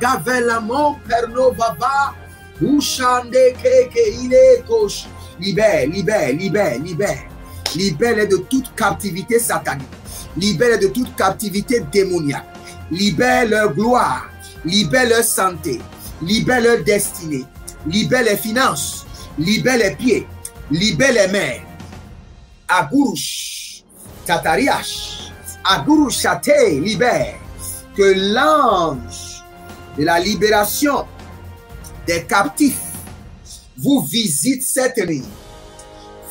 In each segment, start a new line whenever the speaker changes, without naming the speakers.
Gavelamon perno baba. Ushande keke ile kosh. Libère, libère, libère, libère. Libère de toute captivité satanique. Libère de toute captivité démoniaque. Libère leur gloire. Libère leur santé. Libère leur destinée. Libère les finances. Libère les pieds. Libère les mains. Agurush. Tatariash. Agurush Chate. Libère. Que l'ange de la libération des captifs vous visite cette nuit.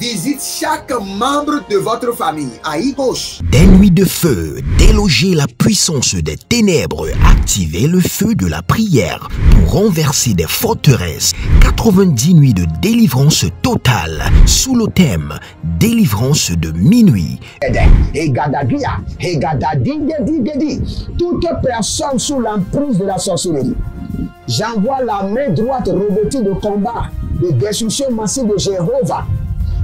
Visite chaque membre de votre famille. Aïe gauche.
Des nuits de feu, déloger la puissance des ténèbres, activer le feu de la prière pour renverser des forteresses. 90 nuits de délivrance totale sous le thème délivrance de minuit.
Toute personne sous l'emprise de la sorcellerie, j'envoie la main droite revêtue de combat, de destruction massive de Jéhovah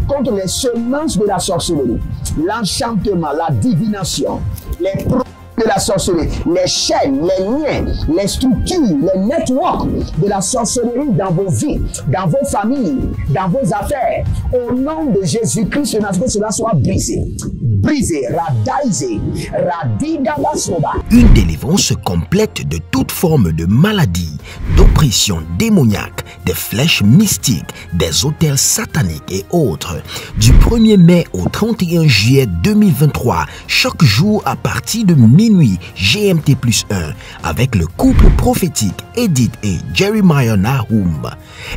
contre les semences de la sorcellerie, l'enchantement, la divination, les produits de la sorcellerie, les chaînes, les liens, les structures, les networks de la sorcellerie dans vos vies, dans vos familles, dans vos affaires. Au nom de Jésus-Christ, que cela soit brisé. Brisé, radaisé, radidabasoba.
Une délivrance complète de toute forme de maladie, d'oppression démoniaque, des flèches mystiques, des autels sataniques et autres. Du 1er mai au 31 juillet 2023, chaque jour à partir de minuit GMT+1, avec le couple prophétique Edith et Jeremiah Nahum.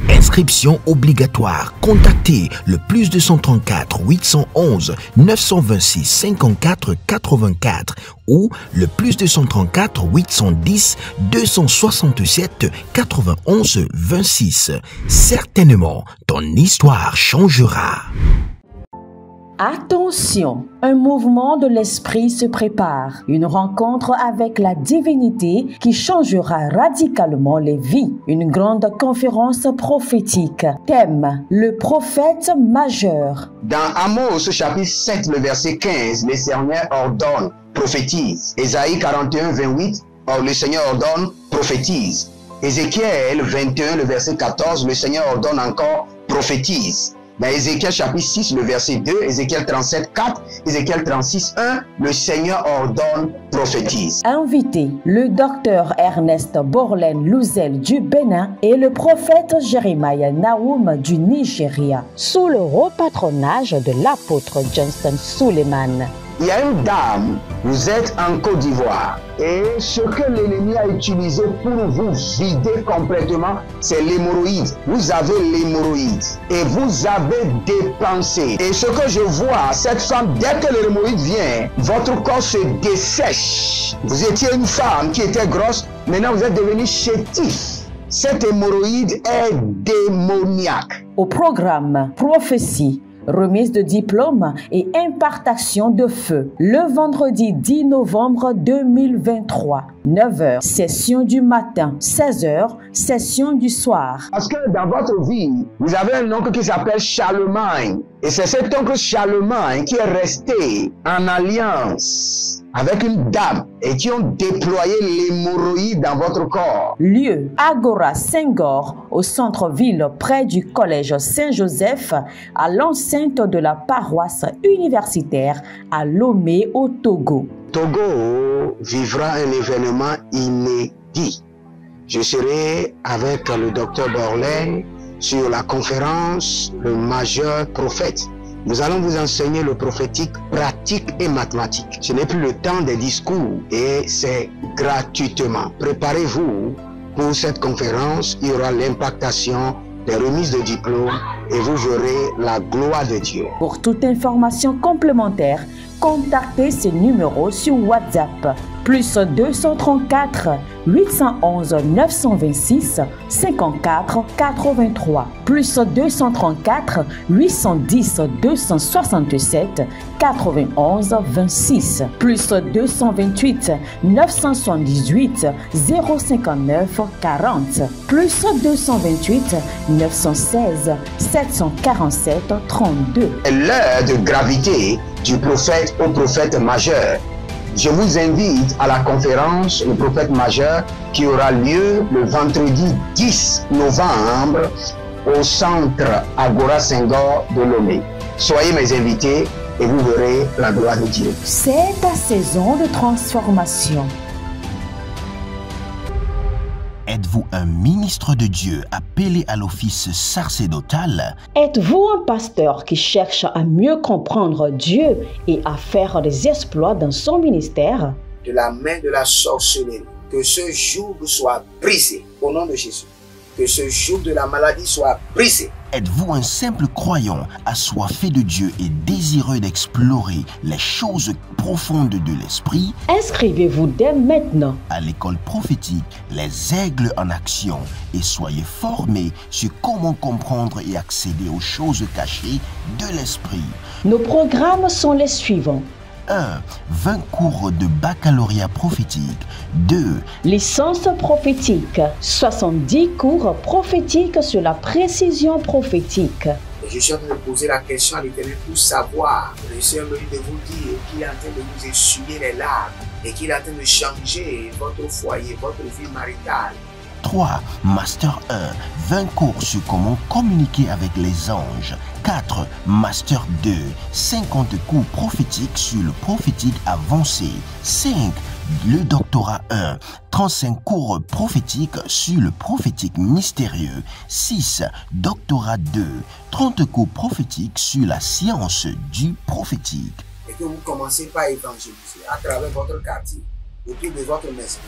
Inscription obligatoire. Contactez le +234 811 926 54 84 ou le +234 810 267 91 26. Certainement, ton histoire changera.
Attention, un mouvement de l'esprit se prépare, une rencontre avec la divinité qui changera radicalement les vies, une grande conférence prophétique. Thème, le prophète majeur.
Dans Amos chapitre 7, le verset 15, le Seigneur ordonne, prophétise. Ésaïe 41, 28, le Seigneur ordonne, prophétise. Ézéchiel 21, le verset 14, le Seigneur ordonne encore, prophétise. Dans Ézéchiel chapitre 6, le verset 2, Ézéchiel 37, 4, Ézéchiel 36, 1, le Seigneur ordonne, prophétise.
Invité, le docteur Ernest Borlen Louzel du Bénin et le prophète Jeremiah Nahum du Nigeria, sous le haut patronage de l'apôtre Johnson Suleiman.
Il y a une dame, vous êtes en Côte d'Ivoire et ce que l'ennemi a utilisé pour vous vider complètement, c'est l'hémorroïde. Vous avez l'hémorroïde et vous avez dépensé. Et ce que je vois, cette femme, dès que l'hémorroïde vient, votre corps se dessèche. Vous étiez une femme qui était grosse, maintenant vous êtes devenu chétif. Cette hémorroïde est démoniaque.
Au programme Prophétie, remise de diplôme et impartation de feu. Le vendredi 10 novembre 2023, 9h, session du matin, 16h, session du soir.
Parce que dans votre vie, vous avez un oncle qui s'appelle Charlemagne. Et c'est cet oncle Charlemagne qui est resté en alliance avec une dame et qui ont déployé l'hémorroïde dans votre corps.
Lieu, Agora Senghor, au centre-ville près du collège Saint-Joseph, à l'enceinte de la paroisse universitaire à Lomé au Togo.
Togo vivra un événement inédit. Je serai avec le docteur Borlen sur la conférence Le Majeur Prophète. Nous allons vous enseigner le prophétique pratique et mathématique. Ce n'est plus le temps des discours et c'est gratuitement. Préparez-vous pour cette conférence. Il y aura l'impactation, des remises de diplômes et vous verrez la gloire de Dieu.
Pour toute information complémentaire, contactez ce numéro sur WhatsApp. +234 811 926 54 83. +234 810 267 91 26. +228 978 059 40. +228 916 747 32.
L'heure de gravité du prophète au prophète majeur. je vous invite à la conférence Le Prophète Majeur qui aura lieu le vendredi 10 novembre au centre Agora Senghor de Lomé. Soyez mes invités et vous verrez la gloire de Dieu.
C'est ta saison de transformation.
Êtes-vous un ministre de Dieu appelé à l'office sacerdotal?
Êtes-vous un pasteur qui cherche à mieux comprendre Dieu et à faire des exploits dans son ministère?
De la main de la sorcellerie, que ce joug soit brisé au nom de Jésus. Que ce joug de la maladie soit brisé.
Êtes-vous un simple croyant assoiffé de Dieu et désireux d'explorer les choses profondes de l'esprit?
Inscrivez-vous dès maintenant
À l'école prophétique Les Aigles en Action et soyez formés sur comment comprendre et accéder aux choses cachées de l'esprit.
Nos programmes sont les suivants.
1. 20 cours de baccalauréat prophétique. 2.
Licence prophétique. 70 cours prophétiques sur la précision prophétique.
Je suis en train de poser la question à l'Éternel pour savoir. Le Seigneur me dit de vous dire qu'il est en train de vous essuyer les larmes et qu'il est en train de changer votre foyer, votre vie maritale.
3. Master 1. 20 cours sur comment communiquer avec les anges. 4. Master 2. 50 cours prophétiques sur le prophétique avancé. 5. Le doctorat 1. 35 cours prophétiques sur le prophétique mystérieux. 6. Doctorat 2. 30 cours prophétiques sur la science du prophétique.
Et que vous commencez par évangéliser à travers votre quartier, autour de votre maison,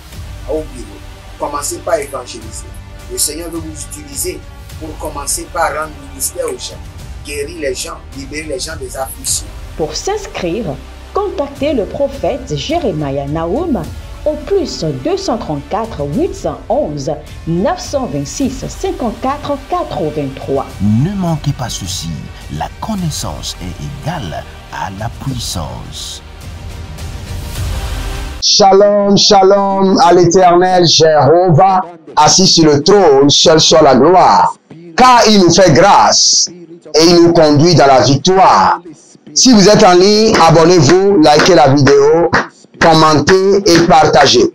au bureau. Commencez par évangéliser. Le Seigneur veut vous utiliser pour commencer par rendre ministère aux gens, guérir les gens, libérer les gens des afflictions.
Pour s'inscrire, contactez le prophète Jeremiah Nahum au plus 234 811 926 54 83.
Ne manquez pas ceci, la connaissance est égale à la puissance.
Shalom, shalom à l'Éternel Jéhovah, assis sur le trône, seul soit la gloire. Car il nous fait grâce et il nous conduit dans la victoire. Si vous êtes en ligne, abonnez-vous, likez la vidéo, commentez et partagez.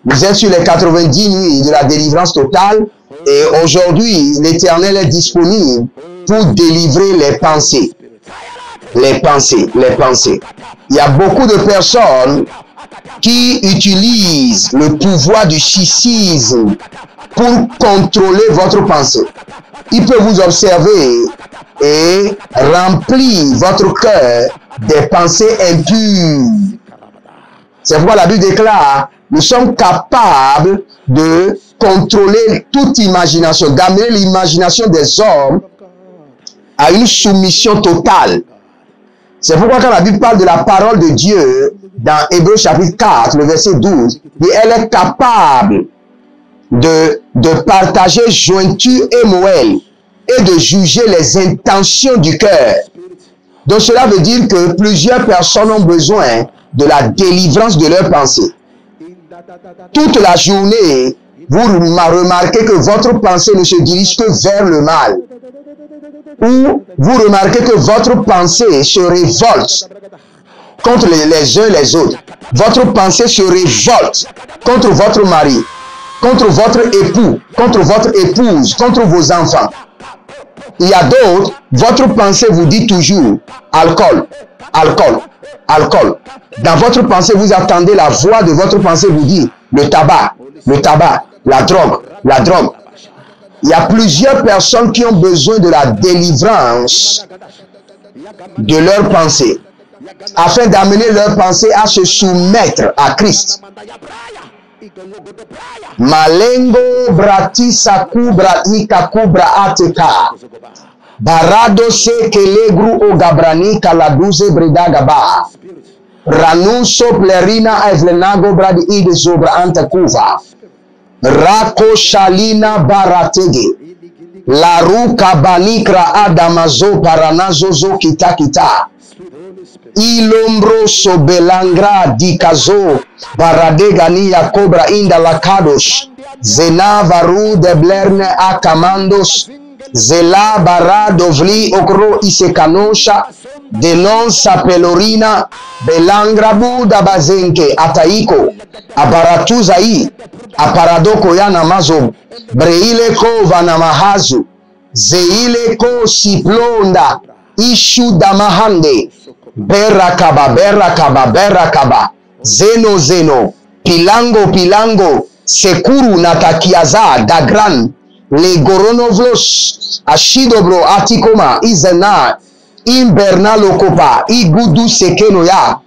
Vous êtes sur les 90 nuits de la délivrance totale et aujourd'hui, l'Éternel est disponible pour délivrer les pensées. Les pensées. Il y a beaucoup de personnes qui utilisent le pouvoir du schisme pour contrôler votre pensée. Il peut vous observer et remplir votre cœur des pensées impures. C'est pourquoi la Bible déclare, nous sommes capables de contrôler toute imagination, d'amener l'imagination des hommes à une soumission totale. C'est pourquoi quand la Bible parle de la parole de Dieu, dans Hébreux chapitre 4, le verset 12, elle est capable de partager jointure et moelle et de juger les intentions du cœur. Donc cela veut dire que plusieurs personnes ont besoin de la délivrance de leurs pensées. Toute la journée, vous remarquez que votre pensée ne se dirige que vers le mal. Ou vous remarquez que votre pensée se révolte contre les uns les autres. Votre pensée se révolte contre votre mari, contre votre époux, contre votre épouse, contre vos enfants. Il y a d'autres, votre pensée vous dit toujours alcool, alcool, alcool. Dans votre pensée, vous attendez la voix de votre pensée vous dit le tabac, la drogue, la drogue. Il y a plusieurs personnes qui ont besoin de la délivrance de leurs pensées, afin d'amener leurs pensées à se soumettre à Christ. Malengo brati sakubra ikakubra ateka. Barado se kelegru o gabrani kaladuze bredagaba. Ranuso plerina evlenago bradi ide zobra antakuva. Rako shalina baratege. Laru kabanikra adamazo paranazozo kita kita. Ilombro sobelangra dikazo baradegani ya cobra inda la kadosh. Zena varu de blerne akamandos. Zela baradovli okro isekanosha. de non sapelorina, belangrabu da bazenke, ataiko, aparatuzai, aparadoko yana mazo, breile ko vanamahazu, zeile ko siplonda, ishu damahande, berakaba, berakaba, berakaba, zeno zeno, pilango, pilango, sekuru natakiaza, dagran, le goronovlos, ashidobro atikoma, izena, imbernalo kopa, igudu sekenoya,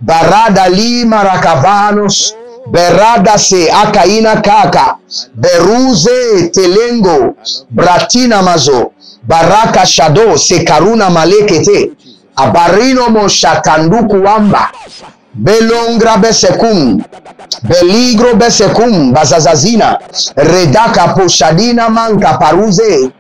barada li marakavanos, berada se akaina kaka, beruze telengo, bratina mazo, baraka shado se karuna malekete, abarino mo shatanduku wamba, belongra besekum, beligro besekum, bazazazina, redaka poshadina manka paruze,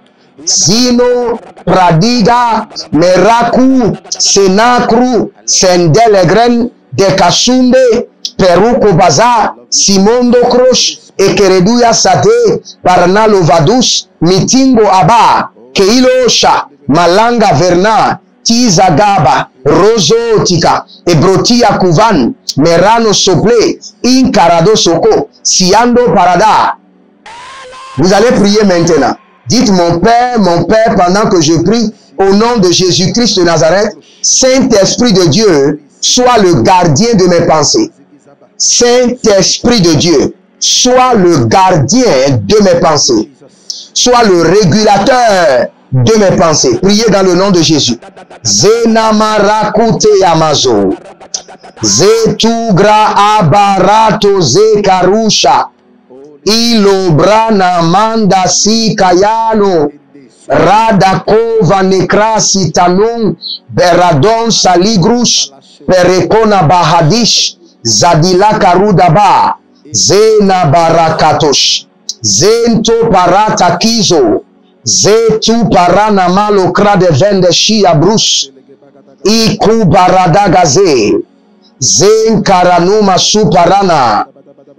zino, pradiga, meraku, senakru, sendelegren, dekashunde, peruko baza, simondo krosh, ekereduya sate, parnalo vadus, mitingo aba, keilosha, malanga verna, tiza gaba, rozotika, ebrotia kuvan, merano sople, incarado soko, siando parada. Vous allez prier maintenant. Dites mon Père, pendant que je prie, au nom de Jésus-Christ de Nazareth, Saint-Esprit de Dieu, sois le gardien de mes pensées. Saint-Esprit de Dieu, sois le gardien de mes pensées. Sois le régulateur de mes pensées. Priez dans le nom de Jésus. Zenamarakute Amazo. Zetugra abarato zekarusha. Ilobrana manda si kayano. Radakova nekrasi tanung. Beradon saligrush. Perekona bahadish. Zadila karudaba. Zena barakatosh. Zento parata kizo. Zetu parana malo krade vende shia brus. Iku baradagaze. Zen karanuma suparana.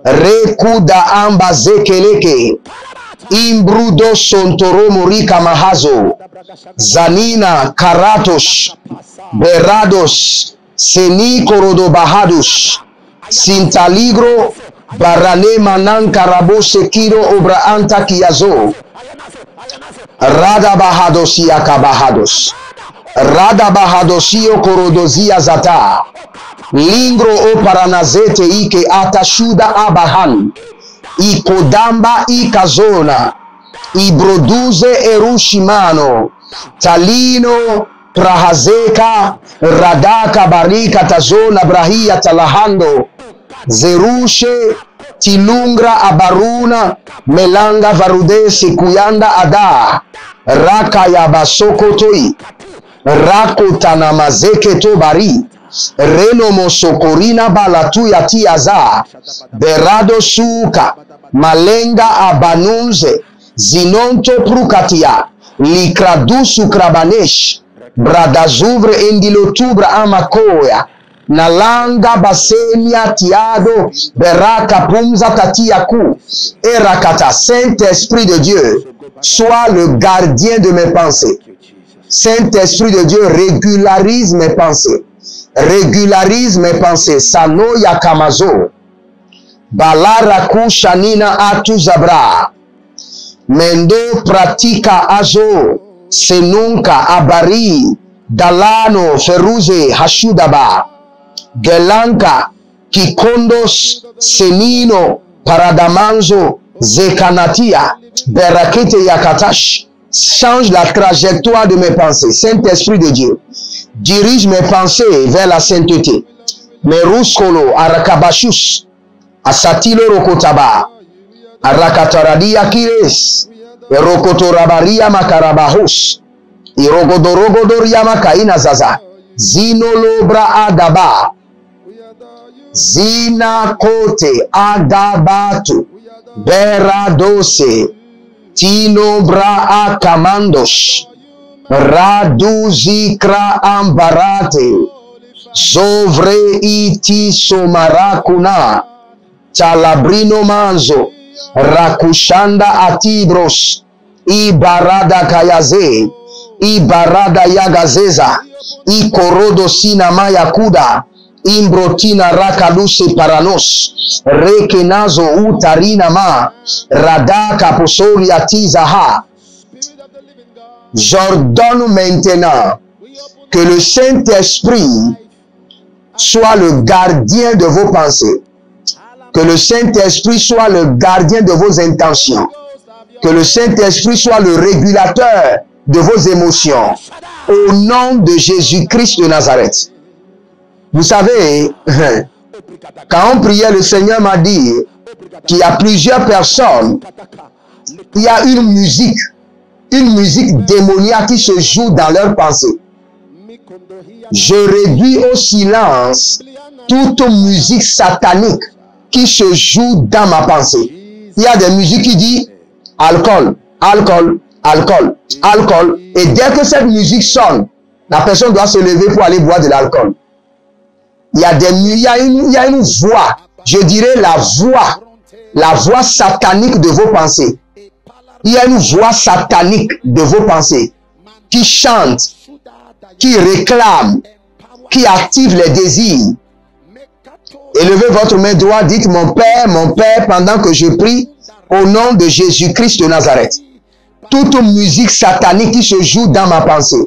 Rekuda amba zekeleke. Imbrudo sontoro morika mahazo. Zanina karatos. Berados. Seni korodo bahadus. Sintaligro. Barane manan karabo sekiro obra anta kiazo. Rada bahadosia kabahados. Rada bahadosio korodozia zata. Lingro o paranazete ike atashuda abahan. Ikodamba ikazona. Ibroduze erushimano. Talino prahazeka. Radaka barika tazona brahia talahando. Zerushe tilungra abaruna melanga varude sikuyanda ada raka ya basokotoi rakotana mazeke tobari reno mosokorina balatu ya tiaza berado suka malenga abanunze zinonto prukatia likradusu krabanesh bradazuvre endilotubra amakoya Nalanga basenia tiado beraka pumza tatia ku erakata. Saint-Esprit de Dieu, sois le gardien de mes pensées. Saint-Esprit de Dieu, régularise mes pensées. Régularise mes pensées. Sano yakamazo. Balaraku shanina atu zabra. Mendo pratika azo. Senunka abari. Dalano feruze hashudaba. Gelanka, Kikondos, Senino, Paradamanzo, Zekanatia, Berakete Yakatash. Change la trajectoire de mes pensées. Saint-Esprit de Dieu, dirige mes pensées vers la sainteté. Meruskolo, Arakabashus, Asatilo Rokotaba, Arakataradia Kires, Erokotorabaria Makarabahus, Irogodorogodoria Makaina Zaza, Zinolobra Adaba, Zina kote agabatu beradose tinobra akamandosh raduzikra ambarate zovre iti somarakuna talabrino manzo rakushanda atibros ibarada kayaze Ibarada yagazeza. Ikorodo sinama yakuda. Imbrotina rakaluse paranos. Rekenazo utarina ma. Radaka posoria tizaha. J'ordonne maintenant que le Saint-Esprit soit le gardien de vos pensées. Que le Saint-Esprit soit le gardien de vos intentions. Que le Saint-Esprit soit le régulateur de vos émotions. Au nom de Jésus-Christ de Nazareth. Vous savez, quand on priait, le Seigneur m'a dit qu'il y a plusieurs personnes, il y a une musique démoniaque qui se joue dans leurs pensées. Je réduis au silence toute musique satanique qui se joue dans ma pensée. Il y a des musiques qui disent alcool, alcool, alcool, alcool. Et dès que cette musique sonne, la personne doit se lever pour aller boire de l'alcool. Il y a une voix, je dirais la voix satanique de vos pensées. Il y a une voix satanique de vos pensées qui chante, qui réclame, qui active les désirs. Élevez votre main droite, dites mon Père, pendant que je prie, au nom de Jésus-Christ de Nazareth. Toute musique satanique qui se joue dans ma pensée,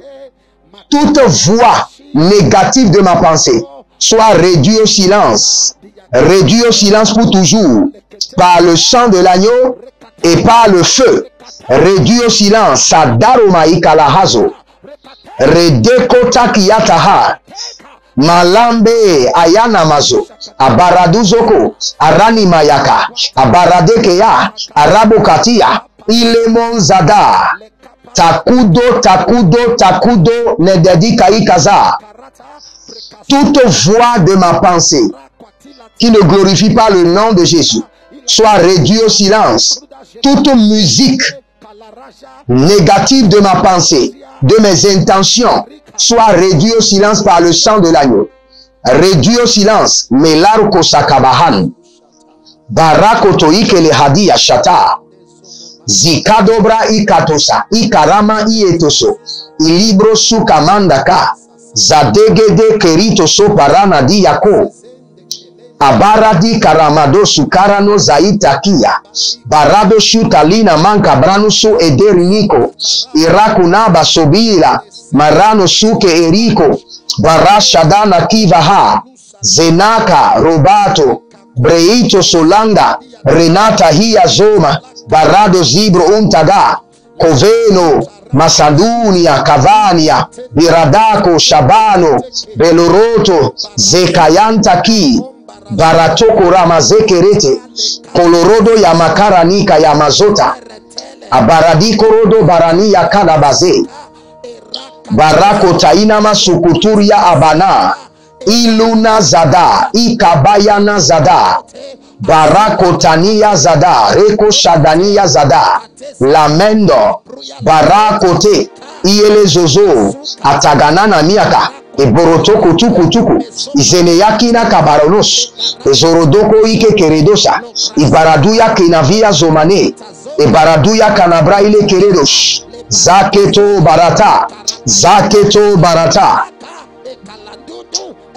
toute voix négative de ma pensée, soit réduite au silence pour toujours, par le sang de l'agneau et par le feu. Réduit au silence, Sadaromaï Kalahazo, Redekota Kiyataha, Malambe Ayanamazo, Abaraduzoko, Arani Mayaka, Abaradekeya, Arabokatia, Ilemon Zada, Takudo, Takudo, Takudo, Nededikaï Kaza. Toute voix de ma pensée qui ne glorifie pas le nom de Jésus soit réduite au silence. Toute musique négative de ma pensée, de mes intentions, soit réduite au silence par le sang de l'agneau. Réduit au silence. Melarko Sakabahan. Barakoto Ikele Hadi Ashata. Zikadobra Ikatosa. Ikarama Ietoso. Ilibro Sukamandaka. Zadegede Keritoso Paranadi Yako. Abaradi Karamado Sukarano Zaitakia. Barado Shutalina Manka Branuso Ederiniko. Irakunaba Sobila. Marano Suke Eriko. Barashadana Kivaha. Zenaka Robato. Breito Solanda. Renata Hia Zoma. Barado Zibro Untaga. Coveno. Masadunia, Cavania, Biradako, Shabano, Beloroto, Zekayantaki, Baratoko Ramazekerete, Kolorodo Yamakaranika Yamazota, Abaradiko Rodo Barania Kalabaze, Barako Tainama Sukuturia Abana, Iluna Zada, Ikabayana Zada, Barako Tania Zada, Reko Shadania Zada, Lamendo, Barakote, Iele Zozo, Ataganana Miaka, Eborotoko Tuku, Izeneyakina Kabaronos, Ezorodoko Ike Keredosa, Ibaraduya Kinavia Zomane, Ebaraduya Kanabraile Keredos, Zaketo Barata, Zaketo Barata.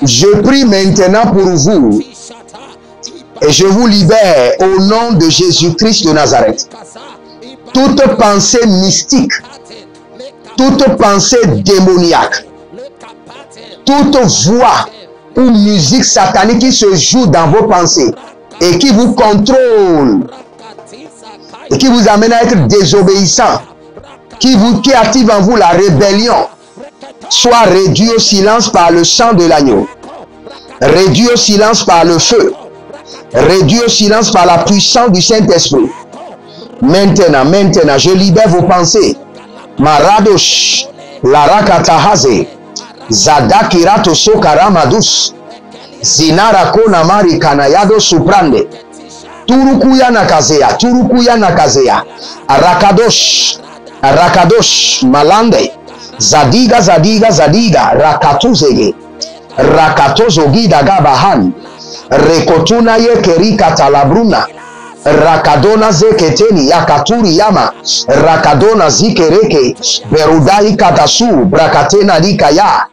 Je prie maintenant pour vous et je vous libère au nom de Jésus-Christ de Nazareth. Toute pensée mystique, toute pensée démoniaque, toute voix ou musique satanique qui se joue dans vos pensées et qui vous contrôle et qui vous amène à être désobéissant, qui active en vous la rébellion, soit réduit au silence par le sang de l'agneau, réduit au silence par le feu, réduit au silence par la puissance du Saint-Esprit. Maintenant, je libère vos pensées. Maradosh, Larakatahaze, Zadakirato Sokaramadus, Zinarako Namari Kanayado Suprande, Turukuya Nakazea, Rakadosh, Malande, Zadiga, Rakatuzege, Rakatozogi Dagabahan, Rekotuna Ye Kerika Talabruna, Rakadona zeketeli yakaturi yama. Rakadona zikereke. Berudai katasu. Brakatena likaya.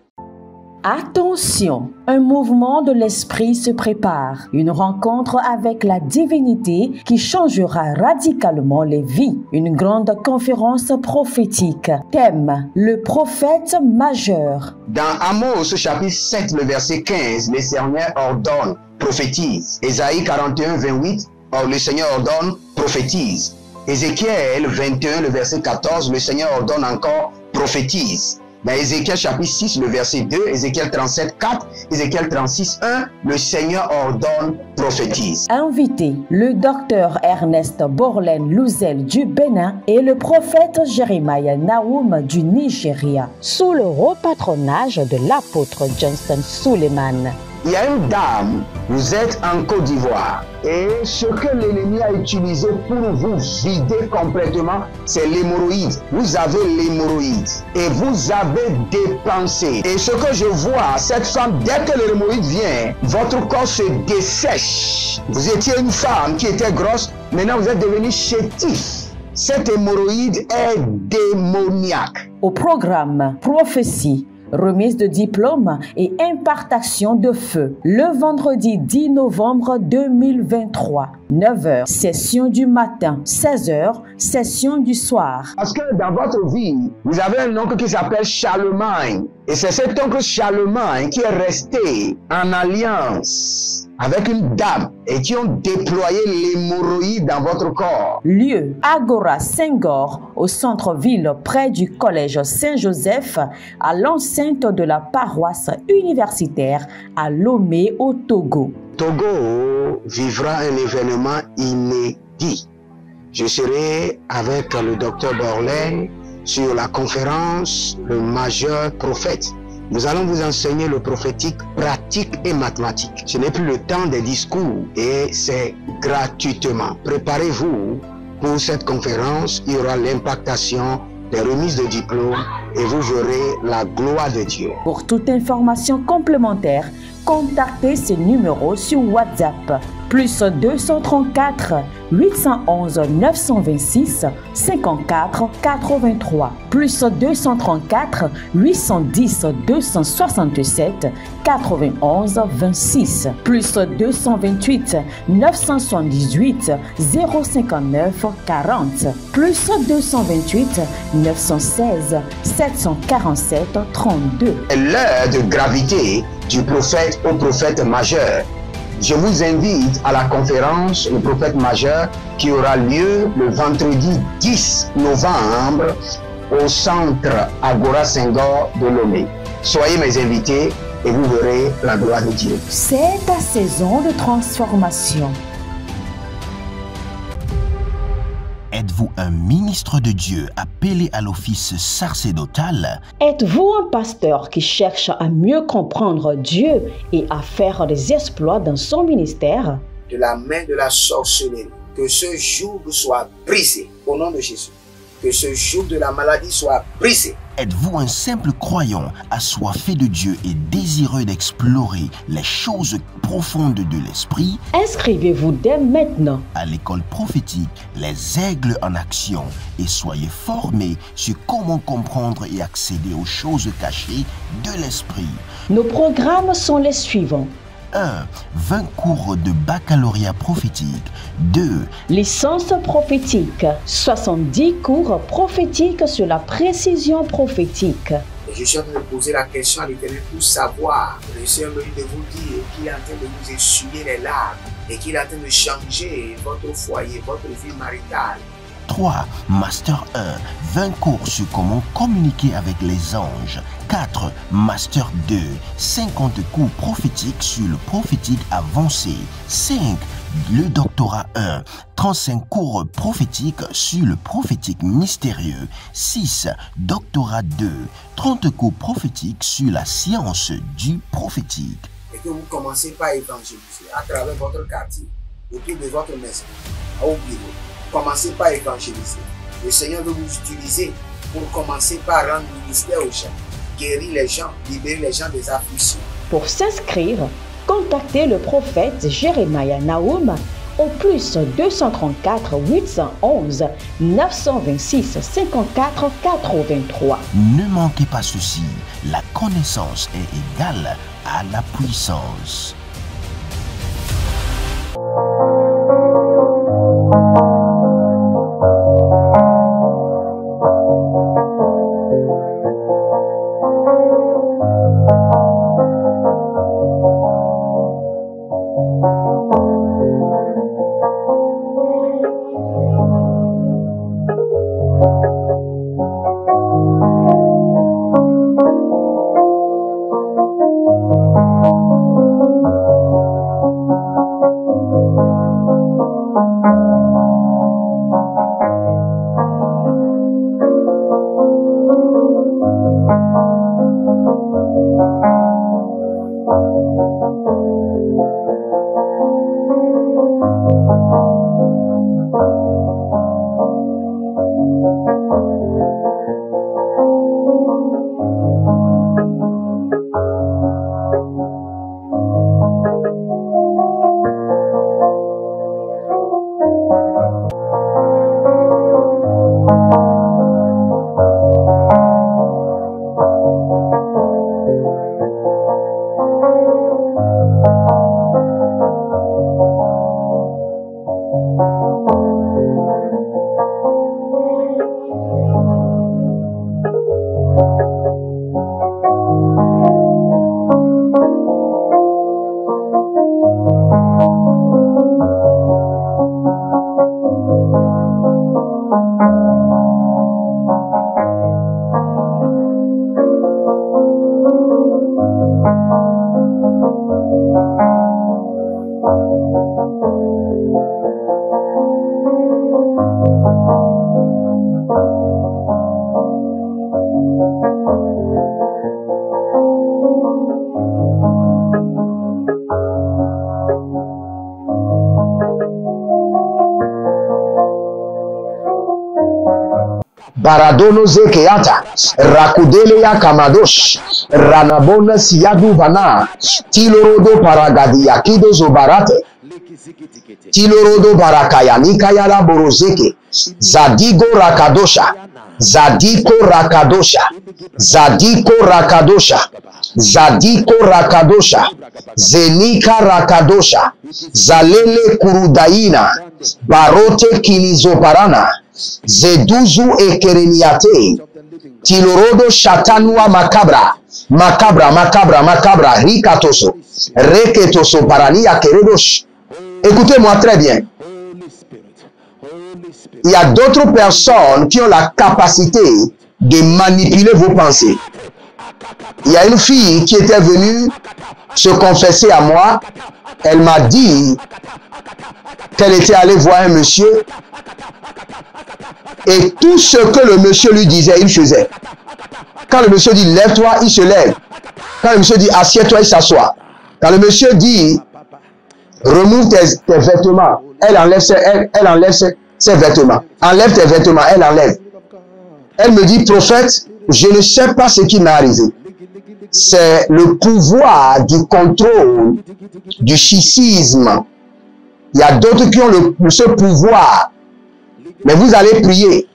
Attention, un mouvement de l'esprit se prépare, une rencontre avec la divinité qui changera radicalement les vies, une grande conférence prophétique. Thème, le prophète majeur.
Dans Amos chapitre 7, le verset 15, le Seigneur ordonne, prophétise. Ésaïe 41, 28, le Seigneur ordonne, prophétise. Ézéchiel 21, le verset 14, le Seigneur ordonne encore, prophétise. Dans Ézéchiel chapitre 6, le verset 2, Ézéchiel 37, 4, Ézéchiel 36, 1, le Seigneur ordonne, prophétise.
Invité, le docteur Ernest Borlen Louzel du Bénin et le prophète Jeremiah Nahum du Nigeria, sous le haut patronage de l'apôtre Johnson Suleiman.
Il y a une dame, vous êtes en Côte d'Ivoire et ce que l'ennemi a utilisé pour vous vider complètement, c'est l'hémorroïde. Vous avez l'hémorroïde et vous avez dépensé. Et ce que je vois, cette femme, dès que l'hémorroïde vient, votre corps se dessèche. Vous étiez une femme qui était grosse, maintenant vous êtes devenu chétif. Cette hémorroïde est démoniaque.
Au programme Prophétie, remise de diplôme et impartation de feu. Le vendredi 10 novembre 2023, 9h, session du matin, 16h, session du soir.
Parce que dans votre vie, vous avez un oncle qui s'appelle Charlemagne. Et c'est cet oncle Charlemagne qui est resté en alliance avec une dame et qui ont déployé l'hémorroïde dans votre corps.
Lieu, Agora Senghor, au centre-ville près du collège Saint-Joseph, à l'enceinte de la paroisse universitaire à Lomé au Togo.
Togo vivra un événement inédit. Je serai avec le docteur Borlen sur la conférence Le Majeur Prophète. Nous allons vous enseigner le prophétique pratique et mathématique. Ce n'est plus le temps des discours et c'est gratuitement. Préparez-vous pour cette conférence. Il y aura l'impactation des remises de diplômes et vous verrez la gloire de Dieu.
Pour toute information complémentaire, contactez ces numéros sur WhatsApp. Plus 234 811 926 54 83. Plus 234 810 267 91 26. Plus 228 978 059 40. Plus 228 916 747 32.
L'heure de gravité du prophète au prophète majeur. Je vous invite à la conférence Le Prophète Majeur qui aura lieu le vendredi 10 novembre au centre Agora Senghor de Lomé. Soyez mes invités et vous verrez la gloire de Dieu.
C'est ta saison de transformation.
Êtes-vous un ministre de Dieu appelé à l'office sacerdotal?
Êtes-vous un pasteur qui cherche à mieux comprendre Dieu et à faire des exploits dans son ministère?
De la main de la sorcellerie, que ce joug soit brisé au nom de Jésus. Que ce joug de la maladie soit brisé.
Êtes-vous un simple croyant assoiffé de Dieu et désireux d'explorer les choses profondes de l'esprit?
Inscrivez-vous dès maintenant
À l'école prophétique Les Aigles en Action et soyez formés sur comment comprendre et accéder aux choses cachées de l'esprit.
Nos programmes sont les suivants.
1. 20 cours de baccalauréat prophétique. 2.
Licence prophétique. 70 cours prophétiques sur la précision prophétique.
Et je suis en train de poser la question à l'Éternel pour savoir. Le Seigneur me dit de vous dire qu'il est en train de vous essuyer les larmes et qu'il est en train de changer votre foyer, votre vie maritale.
3. Master 1. 20 cours sur comment communiquer avec les anges. 4. Master 2. 50 cours prophétiques sur le prophétique avancé. 5. Le doctorat 1. 35 cours prophétiques sur le prophétique mystérieux. 6. Doctorat 2. 30 cours prophétiques sur la science du prophétique.
Et que vous commencez par évangéliser à travers votre quartier, autour de votre maison, au bureau. Commencez par évangéliser. Le Seigneur veut vous utiliser pour commencer par rendre ministère aux gens, guérir les gens, libérer les gens des afflictions.
Pour s'inscrire, contactez le prophète Jeremiah Nahum au plus 234 811 926 54 83.
Ne manquez pas ceci, la connaissance est égale à la puissance.
Baradono zekeata, rakudele ya kamadosh, ranabona siyadu vana, tilorodo paragadi yakido zobarate, tilorodo barakaya nikaya la borozeke, zadigo rakadosha, zadiko rakadosha, zadiko rakadosha, zadiko rakadosha, zenika rakadosha, zalele kurudaina, barote kinizoparana, zeduzu ekereniate, tilorodo shatanua makabra, makabra, rikatoso, reketoso parania keredosh. Écoutez-moi très bien. Il y a d'autres personnes qui ont la capacité de manipuler vos pensées. Il y a une fille qui était venue se confesser à moi. Elle m'a dit qu'elle était allée voir un monsieur et tout ce que le monsieur lui disait, il faisait. Quand le monsieur dit lève-toi, il se lève. Quand le monsieur dit assieds-toi, il s'assoit. Quand le monsieur dit remove tes vêtements, elle enlève ses vêtements. Enlève tes vêtements, elle enlève. Elle me dit, prophète, je ne sais pas ce qui m'est arrivé. C'est le pouvoir du contrôle, du schisme. Il y a d'autres qui ont ce pouvoir. Mais vous allez prier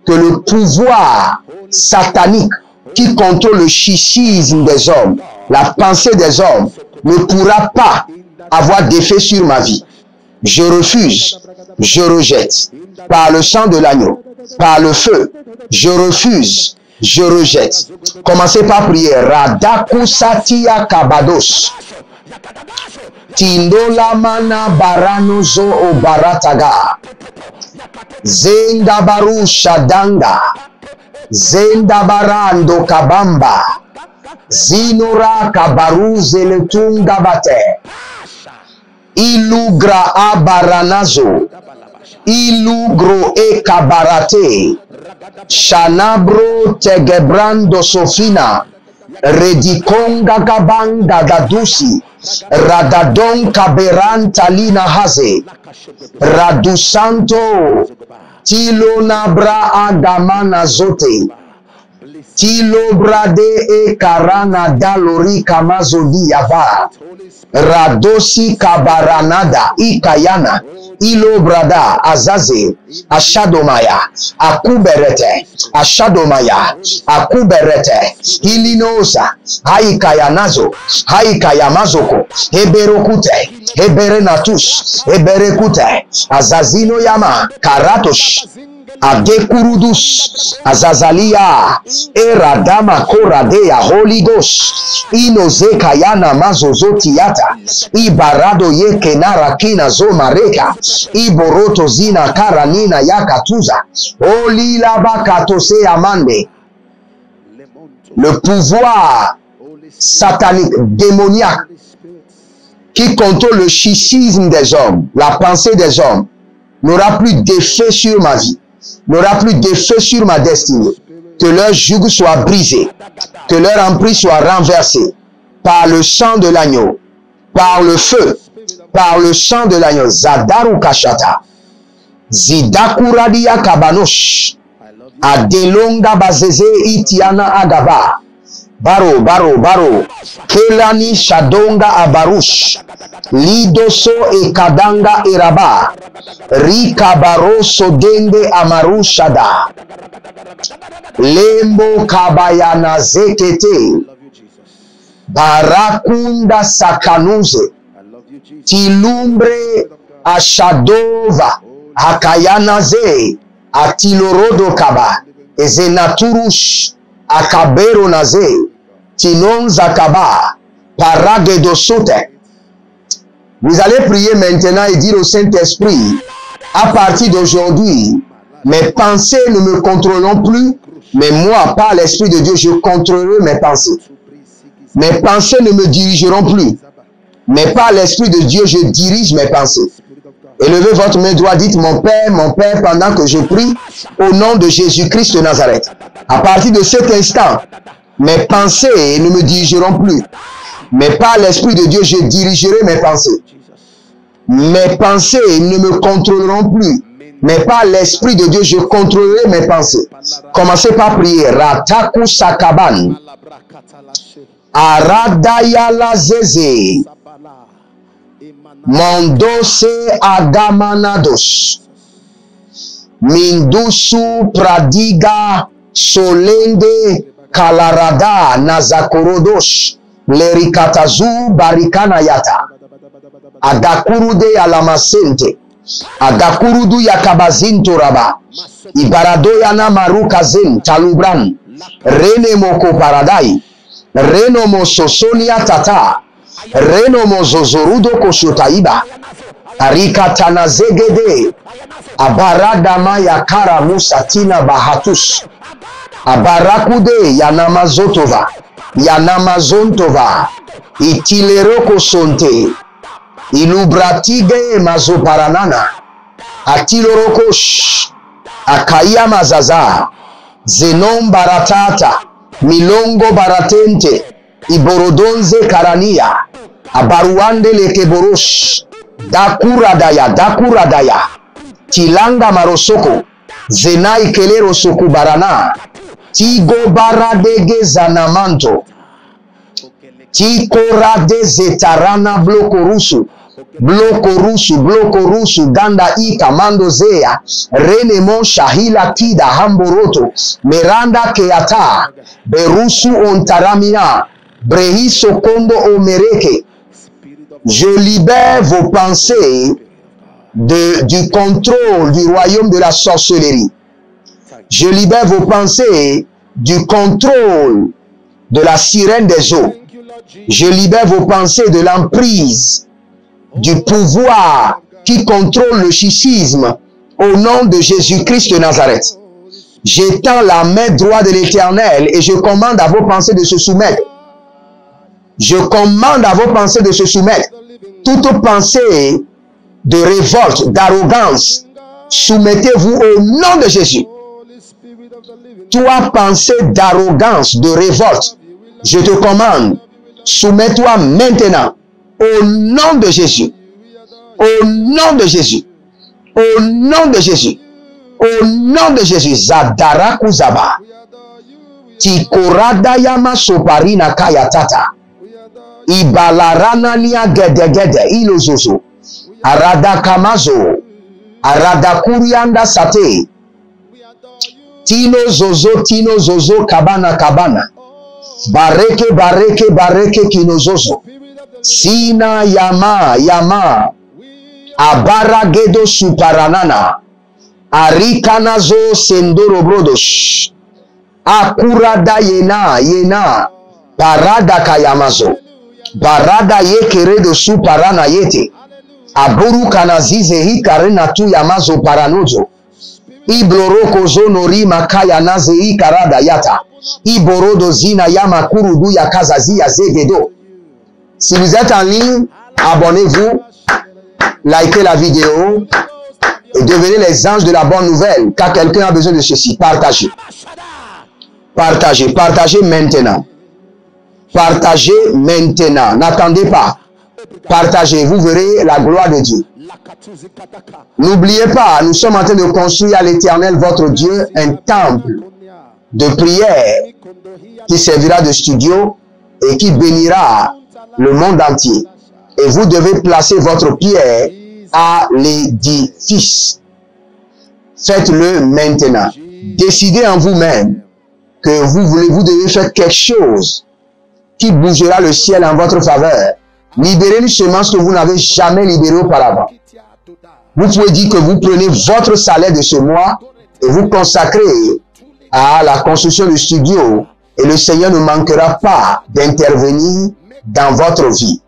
que le pouvoir satanique qui contrôle le schisme des hommes, la pensée des hommes, ne pourra pas avoir d'effet sur ma vie. Je refuse, je rejette. Par le sang de l'agneau, par le feu, je refuse, je rejette. Commencez par prier. Radaku satia kabados. Tindola mana baranozo o barataga. Zenda baru shadanga. Zenda barando kabamba. Zinura kabaru zeletunga bate. Ilugra abaranazo. Ilugro e kabarate. Shanabro tegebrando sofina. Redikonga gabanga gadusi. Radadon kaberanta lina haze. Radusanto. Tilo nabra agamana zote. Tilobrade e karana dalori kamazodi yava. Radosi kabaranada ikayana. Ilobrada azaze. Ashadomaya. Akuberete. Ashadomaya. Akuberete. Ilinosa. Haikayanazo. Haikayamazoko. Heberokute. Heberenatus. Heberekute. Azazino yama. Karatosh. Agekurudus, Azazalia, Eradama Koradea, Holy Ghost, Inoze Kayana Mazozotiata, Ibarado Yekenara Kina Zomareka, Iboroto Zina Karanina Yakatuza, Olila Bakatose Amande. Le pouvoir satanique, démoniaque, qui contrôle le schisme des hommes, la pensée des hommes, n'aura plus d'effet sur ma vie, n'aura plus d'effet sur ma destinée. Que leur joug soit brisé, que leur emprise soit renversée par le sang de l'agneau, par le feu, par le sang de l'agneau. Zadaru Kashata, Zidakuradia Kabanosh, Adelonga Bazeze Itiana Agaba, Baro, Baro, Baro, Kelani Shadonga Abarush, Lidoso e Kadanga Iraba, Rika Baroso Dende Amarushada, Lembo Kabayana Zekete, Barakunda Sakanuze, Tilumbre Ashadova, Hakayanaze, Atilorodo Kaba, Ezenaturush, Akabero Naze, Tinon Zakaba, Paragedo Sote. Vous allez prier maintenant et dire au Saint-Esprit, à partir d'aujourd'hui, mes pensées ne me contrôleront plus, mais moi, par l'Esprit de Dieu, je contrôlerai mes pensées. Mes pensées ne me dirigeront plus, mais par l'Esprit de Dieu, je dirige mes pensées. Élevez votre main droite, dites mon Père, pendant que je prie, au nom de Jésus-Christ de Nazareth. À partir de cet instant, mes pensées ne me dirigeront plus, mais par l'Esprit de Dieu, je dirigerai mes pensées. Mes pensées ne me contrôleront plus, mais par l'Esprit de Dieu, je contrôlerai mes pensées. Commencez par prier. Rataku Sakaban, Aradayala Zeze, Mondose Agamanados, Mindusu Pradiga Solende Kalarada Nazakorodosh, Lerikatazu Barikanayata, Agakurude Alamasente, Agakurudu Yakabazinto Raba, Ibaradoyana Marukazen Talubran, Rene Moko Paradai, Reno Mososonia Tata, Reno Mozozorudo Koshotaiba, Arikatana Zegede, Abaradama Yakara Musatina Bahatus, Abarakude Yanamazotova, Yanamazontova, Itileroko Sonte, Ilubratige Mazoparanana, Atilorokosh, Akaya Mazaza, Zenon Baratata, Milongo Baratente, Iborodonze Karania, Abaruande Lekeborosh, Dakuradaya, Dakuradaya, Tilanga Marosoko, Zenai Kelero Sokubarana, Tigo Baradege Zanamanto, Tikorade Zetarana Blokorusu, Blokorusu, Ganda Ika Mando Zea, Renemon Shahila Kida Hamboroto, Miranda Keata, Berusu Ontaramina, Brehiso Kondo Omereke. Je libère vos pensées du contrôle du royaume de la sorcellerie. Je libère vos pensées du contrôle de la sirène des eaux. Je libère vos pensées de l'emprise du pouvoir qui contrôle le schisme au nom de Jésus-Christ de Nazareth. J'étends la main droite de l'Éternel et je commande à vos pensées de se soumettre. Je commande à vos pensées de se soumettre. Toute pensée de révolte, d'arrogance, soumettez-vous au nom de Jésus. Toi, pensée d'arrogance, de révolte, je te commande, soumets-toi maintenant au nom de Jésus. Au nom de Jésus. Au nom de Jésus. Au nom de Jésus. Zadara Kuzaba.
Tikorada yama soparina kayatata. Ibalarana nia gedegede ilozozo. Arada kamazo. Arada kurianda sate. Tino zozo kabana kabana. Bareke bareke bareke kinozozo. Sina yama. Abaragedo suparanana. Arikanazo sendoro brodos. Akurada yena. Parada kayamazo. Barada yekeredo suparana yete. Aburu kanazize hikarena tu yamazo paranozo. Ibloroko zonori makaya naze ikarada yata. Iborodo zina yama kurudu ya kazazi ya zegedo. Si vous êtes en ligne, abonnez-vous, likez la vidéo et devenez les anges de la bonne nouvelle, car quelqu'un a besoin de ceci. Partagez. Partagez maintenant. Partagez maintenant. N'attendez pas. Partagez, vous verrez la gloire de Dieu. N'oubliez pas, nous sommes en train de construire à l'Éternel, votre Dieu, un temple de prière qui servira de studio et qui bénira le monde entier. Et vous devez placer votre pierre à l'édifice. Faites-le maintenant. Décidez en vous-même que vous devez faire quelque chose qui bougera le ciel en votre faveur. Libérez une semence que vous n'avez jamais libérée auparavant. Vous pouvez dire que vous prenez votre salaire de ce mois et vous consacrez à la construction du studio et le Seigneur ne manquera pas d'intervenir dans votre vie.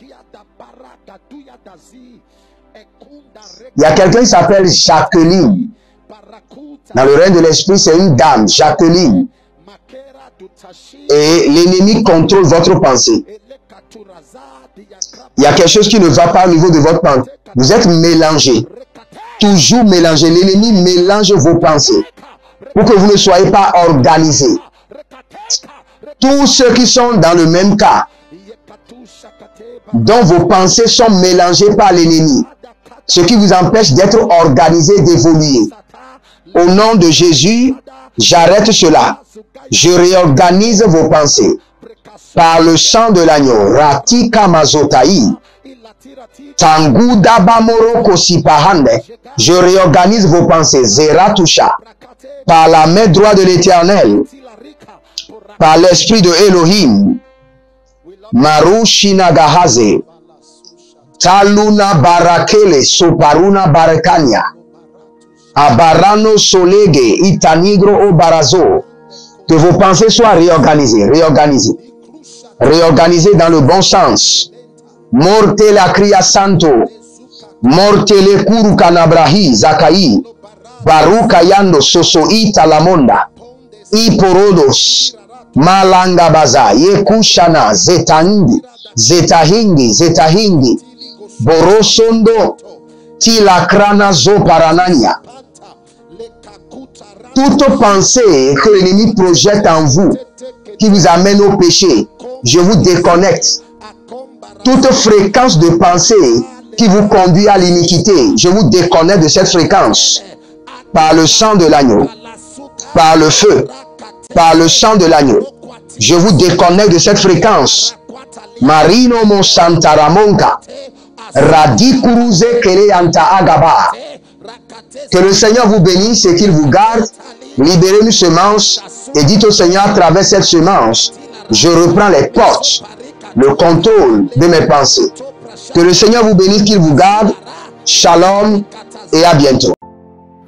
Il y a quelqu'un qui s'appelle Jacqueline. Dans le règne de l'esprit, c'est une dame, Jacqueline. Et l'ennemi contrôle votre pensée. Il y a quelque chose qui ne va pas au niveau de votre pensée. Vous êtes mélangé. Toujours mélangé. L'ennemi mélange vos pensées pour que vous ne soyez pas organisés. Tous ceux qui sont dans le même cas, dont vos pensées sont mélangées par l'ennemi, ce qui vous empêche d'être organisé, d'évoluer. Au nom de Jésus, j'arrête cela. Je réorganise vos pensées. Par le sang de l'agneau, Ratika Mazotaï, Tanguda Bamoro Kosipahande, je réorganise vos pensées. Zeratusha, par la main droite de l'Éternel, par l'esprit de Elohim, Marushinagahaze, Taluna Barakele, Soparuna Barakanya, Abarano Solege, Itanigro Obarazo, que vos pensées soient réorganisées, réorganisées dans le bon sens. Morte la cria santo, morte le kuru kanabrahi, zakai, barukayando sosoita lamonda, iporodos, malangabaza, yekushana, zetahingi, borosondo, tilakrana zo paranania. Toute pensée que l'ennemi projette en vous, qui vous amène au péché, je vous déconnecte. Toute fréquence de pensée qui vous conduit à l'iniquité, je vous déconnecte de cette fréquence. Par le sang de l'agneau, par le feu, par le sang de l'agneau, je vous déconnecte de cette fréquence. Marino mon santaramonka, radikuruze kereanta agaba. Que le Seigneur vous bénisse et qu'il vous garde. Libérez une semence et dites au Seigneur à travers cette semence, je reprends les portes, le contrôle de mes pensées. Que le Seigneur vous bénisse, qu'il vous garde. Shalom et à bientôt.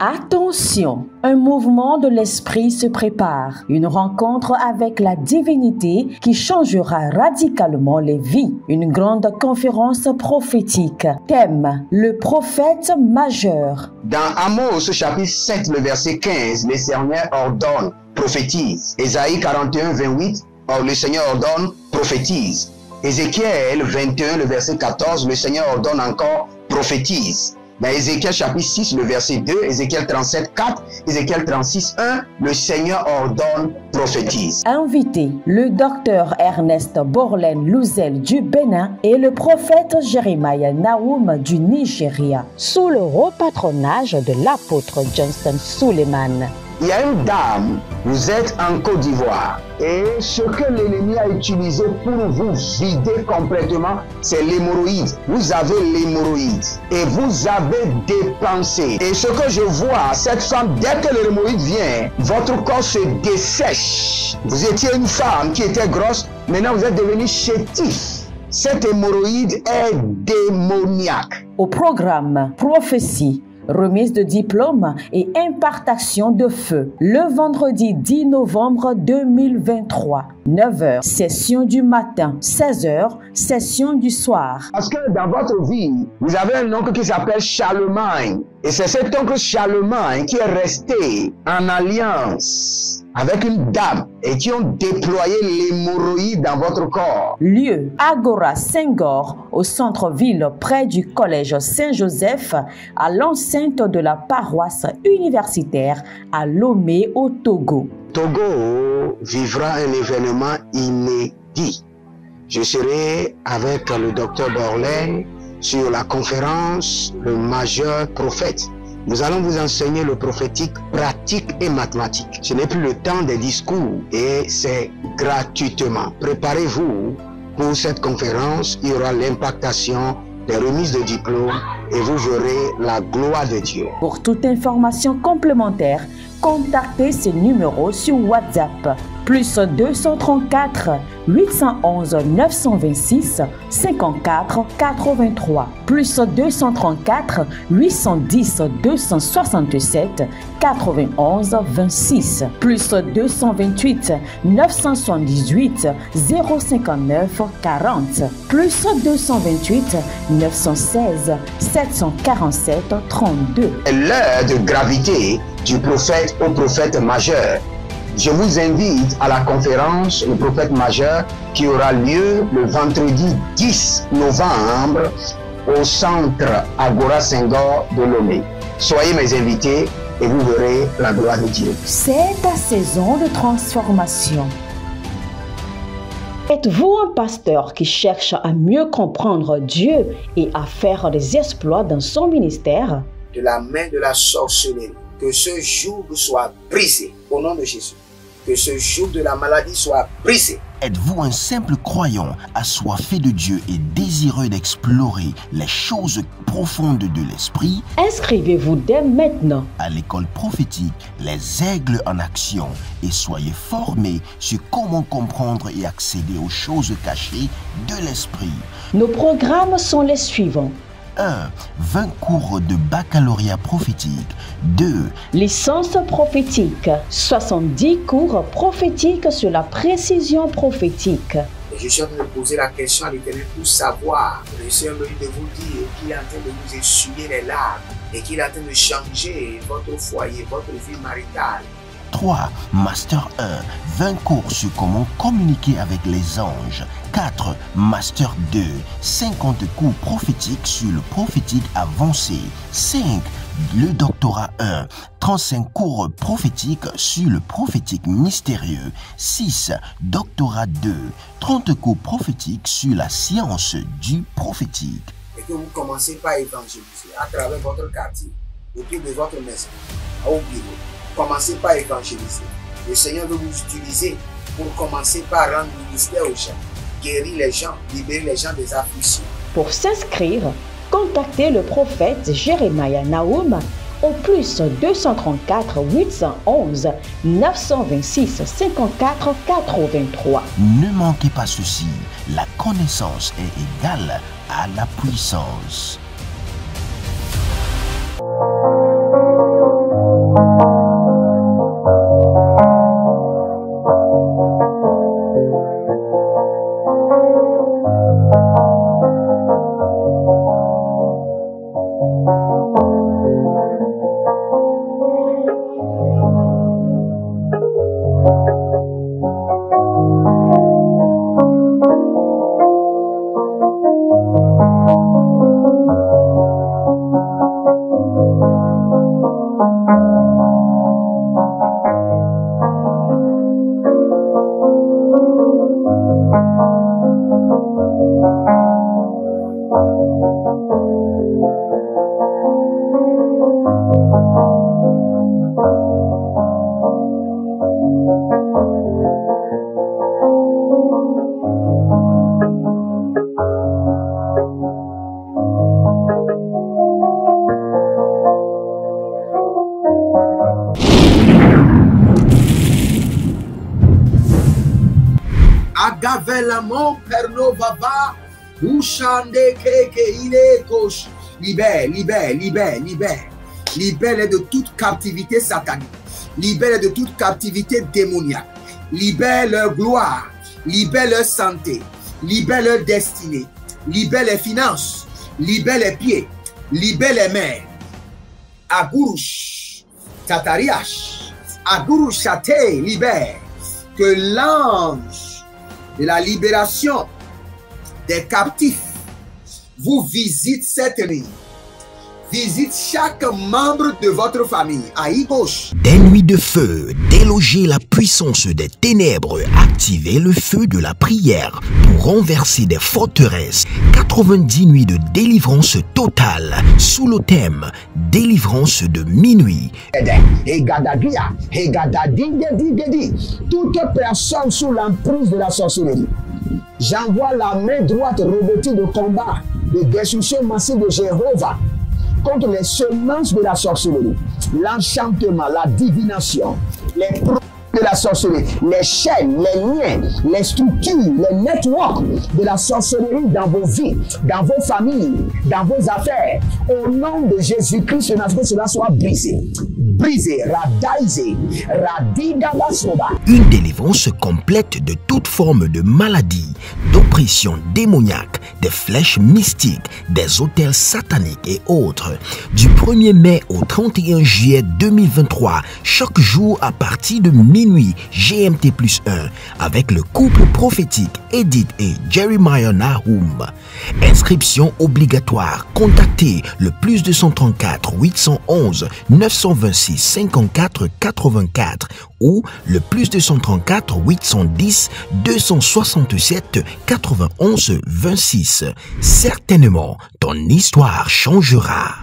Attention, un mouvement de l'esprit se prépare, une rencontre avec la divinité qui changera radicalement les vies, une grande conférence prophétique. Thème, le prophète majeur.
Dans Amos chapitre 7, le verset 15, le Seigneur ordonne, prophétise. Ésaïe 41, 28, le Seigneur ordonne, prophétise. Ézéchiel 21, le verset 14, le Seigneur ordonne encore, prophétise. Dans Ézéchiel chapitre 6, le verset 2, Ézéchiel 37, 4, Ézéchiel 36, 1, le Seigneur ordonne, prophétise.
Invité, le docteur Ernest Borlen Louzel du Bénin et le prophète Jeremiah Nahum du Nigeria, sous le haut patronage de l'apôtre Johnson Suleiman.
Il y a une dame, vous êtes en Côte d'Ivoire. Et ce que l'ennemi a utilisé pour vous vider complètement, c'est l'hémorroïde. Vous avez l'hémorroïde et vous avez dépensé. Et ce que je vois, cette femme, dès que l'hémorroïde vient, votre corps se dessèche. Vous étiez une femme qui était grosse, maintenant vous êtes devenu chétif. Cette hémorroïde est démoniaque.
Au programme Prophétie, remise de diplôme et impartation de feu. Le vendredi 10 novembre 2023, 9h, session du matin, 16h, session du soir.
Parce que dans votre vie, vous avez un oncle qui s'appelle Charlemagne. Et c'est cet oncle Charlemagne qui est resté en alliance avec une dame et qui ont déployé l'hémorroïde dans votre corps.
Lieu, Agora Senghor, au centre-ville près du collège Saint-Joseph, à l'enceinte de la paroisse universitaire à Lomé au Togo.
Togo vivra un événement inédit. Je serai avec le docteur Borlen sur la conférence Le Majeur Prophète. Nous allons vous enseigner le prophétique pratique et mathématique. Ce n'est plus le temps des discours et c'est gratuitement. Préparez-vous pour cette conférence. Il y aura l'impactation des remises de diplômes et vous verrez la gloire de Dieu.
Pour toute information complémentaire, contactez ces numéros sur WhatsApp. Plus 234 811 926 54 83. Plus 234 810 267 91 26. Plus 228 978 059 40. Plus 228 916 747 32.
L'heure de gravité du prophète au prophète majeur. Je vous invite à la conférence Le Prophète Majeur qui aura lieu le vendredi 10 novembre au centre Agora Senghor de Lomé. Soyez mes invités et vous verrez la gloire de Dieu.
C'est ta saison de transformation. Êtes-vous un pasteur qui cherche à mieux comprendre Dieu et à faire des exploits dans son ministère?
De la main de la sorcellerie, que ce joug soit brisé au nom de Jésus. Que ce joug de la maladie soit brisé.
Êtes-vous un simple croyant assoiffé de Dieu et désireux d'explorer les choses profondes de l'esprit?
Inscrivez-vous dès maintenant
À l'école prophétique Les Aigles en Action et soyez formés sur comment comprendre et accéder aux choses cachées de l'esprit.
Nos programmes sont les suivants.
1. 20 cours de baccalauréat prophétique. 2.
Licence prophétique. 70 cours prophétiques sur la précision prophétique.
Et je suis en train de poser la question à l'Éternel pour savoir. Le Seigneur me dit de vous dire qu'il est en train de vous essuyer les larmes et qu'il est en train de changer votre foyer, votre vie maritale.
3. Master 1. 20 cours sur comment communiquer avec les anges. 4. Master 2. 50 cours prophétiques sur le prophétique avancé. 5. Le doctorat 1. 35 cours prophétiques sur le prophétique mystérieux. 6. Doctorat 2. 30 cours prophétiques sur la science du prophétique.
Et que vous commencez par évangéliser à travers votre quartier, autour de votre maison, au bureau. Commencez par évangéliser. Le Seigneur veut vous utiliser pour commencer par rendre ministère aux gens, guérir les gens, libérer les gens des afflictions.
Pour s'inscrire, contactez le prophète Jérémia Naoum au plus 234 811 926 54 83.
Ne manquez pas ceci, la connaissance est égale à la puissance.
Elamon perno vava. Ushande keke ile kosh. Libère, libère, libère, libère. Libère de toute captivité satanique. Libère de toute captivité démoniaque. Libère leur gloire. Libère leur santé. Libère leur destinée. Libère les finances. Libère les pieds. Libère les mains. Agurush. Tatariash. Agurush Chate. Libère. Que l'ange de la libération des captifs vous visite cette nuit. Visite chaque membre de votre famille. Aïe gauche.
Des nuits de feu, déloger la puissance des ténèbres, activer le feu de la prière pour renverser des forteresses. 90 nuits de délivrance totale sous le thème délivrance de minuit.
Toute personne sous l'emprise de la sorcellerie, j'envoie la main droite revêtue de combat, de destruction massive de Jéhovah contre les semences de la sorcellerie, l'enchantement, la divination, les produits de la sorcellerie, les chaînes, les liens, les structures, les networks de la sorcellerie dans vos vies, dans vos familles, dans vos affaires. Au nom de Jésus-Christ, que cela soit brisé. Brisé, radaisé, radidabasoba.
Une délivrance complète de toute forme de maladie, d'oppression démoniaque, des flèches mystiques, des autels sataniques et autres. Du 1er mai au 31 juillet 2023, chaque jour à partir de minuit GMT+1, avec le couple prophétique Edith et Jeremiah Nahum. Inscription obligatoire. Contactez le +234 811 926 54 84 ou le +234 810 267 91 26. Certainement, ton histoire changera.